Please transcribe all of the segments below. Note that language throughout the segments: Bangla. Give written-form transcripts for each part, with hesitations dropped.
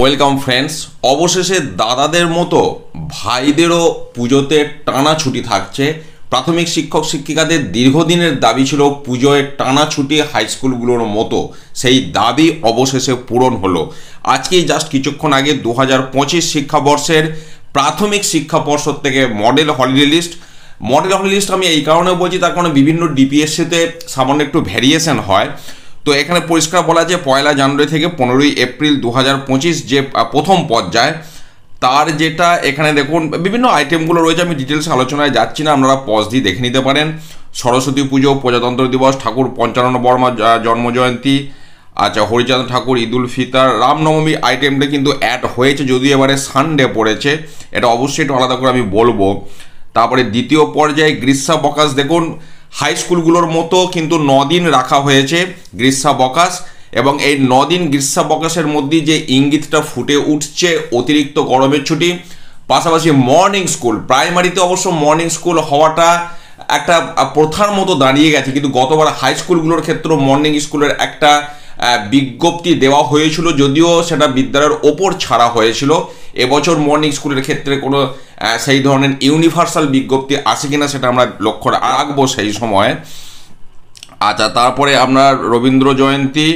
Welcome friends. অবশেষে দাদাদের মতো ভাইদেরও পুজোতে টানা ছুটি থাকছে। প্রাথমিক শিক্ষক শিক্ষিকাদের দীর্ঘদিনের দাবি ছিল পুজোয় টানা ছুটি হাই স্কুলগুলোর মতো, সেই দাবি অবশেষে পূরণ হলো। আজকেই জাস্ট কিছুক্ষণ আগে 2025 শিক্ষাবর্ষের প্রাথমিক শিক্ষা পর্ষদ থেকে মডেল হলিডে লিস্ট আমি এই কারণে বলছি, তার কারণে বিভিন্ন ডিপিএসসিতে সামান্য একটু ভ্যারিয়েশন হয়। তো এখানে পরিষ্কার বলা যে 1 জানুয়ারি থেকে 15 এপ্রিল 2025 যে প্রথম পর্যায়, তার যেটা এখানে দেখুন বিভিন্ন আইটেমগুলো রয়েছে। আমি ডিটেলস আলোচনায় যাচ্ছি না, আপনারা পজ দিয়ে দেখে নিতে পারেন। সরস্বতী পুজো, প্রজাতন্ত্র দিবস, ঠাকুর পঞ্চানন বর্মা জন্মজয়ন্তী, আচ্ছা হরিচাঁদ ঠাকুর, ঈদ উল ফিতর, রামনবমী আইটেমটা কিন্তু অ্যাড হয়েছে, যদিও এবারে সানডে পড়েছে, এটা অবশ্যই একটু আলাদা করে আমি বলবো। তারপরে দ্বিতীয় পর্যায়ে গ্রীষ্মাবকাশ, দেখুন হাই স্কুলগুলোর মতো কিন্তু 9 দিন রাখা হয়েছে গ্রীষ্মাবকাশ, এবং এই 9 দিন গ্রীষ্মাবকাশের মধ্যে যে ইঙ্গিতটা ফুটে উঠছে অতিরিক্ত গরমের ছুটি, পাশাপাশি মর্নিং স্কুল। প্রাইমারিতে অবশ্য মর্নিং স্কুল হওয়াটা একটা প্রথার মতো দাঁড়িয়ে গেছে, কিন্তু গতবার হাই স্কুলগুলোর ক্ষেত্রে মর্নিং স্কুলের একটা বিজ্ঞপ্তি দেওয়া হয়েছিল, যদিও সেটা বিদ্যালয়ের ওপর ছাড়া হয়েছিল। এবছর মর্নিং স্কুলের ক্ষেত্রে কোনো সেই ধরনের ইউনিভার্সাল বিজ্ঞপ্তি আসে কিনা সেটা আমরা লক্ষ্য রাখবো সেই সময়। আচ্ছা, তারপরে আপনার রবীন্দ্র জয়ন্তী।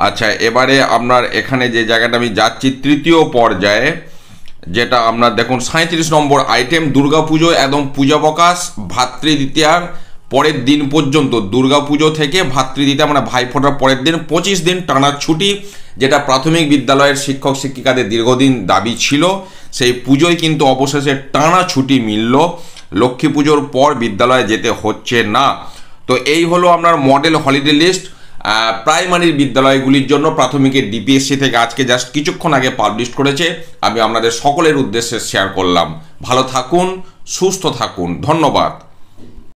আচ্ছা, এবারে আপনার এখানে যে জায়গাটা আমি যাচ্ছি তৃতীয় পর্যায়ে, যেটা আপনার দেখুন 37 নম্বর আইটেম, দুর্গাপুজো একদম পূজাবকাশ ভাতৃদ্বিতীয়ার পরের দিন পর্যন্ত, দুর্গাপুজো থেকে ভাতৃদ্বিতীয়া মানে ভাইফোঁটার পরের দিন 25 দিন টানা ছুটি, যেটা প্রাথমিক বিদ্যালয়ের শিক্ষক শিক্ষিকাদের দীর্ঘদিন দাবি ছিল। সেই পুজোয় কিন্তু অবশেষে টানা ছুটি মিলল, লক্ষ্মী পুজোর পর বিদ্যালয়ে যেতে হচ্ছে না। তো এই হলো আপনার মডেল হলিডে লিস্ট প্রাইমারির বিদ্যালয়গুলির জন্য। প্রাথমিকের ডিপিএসসি থেকে আজকে জাস্ট কিছুক্ষণ আগে পাবলিশ করেছে, আমি আপনাদের সকলের উদ্দেশ্যে শেয়ার করলাম। ভালো থাকুন, সুস্থ থাকুন, ধন্যবাদ।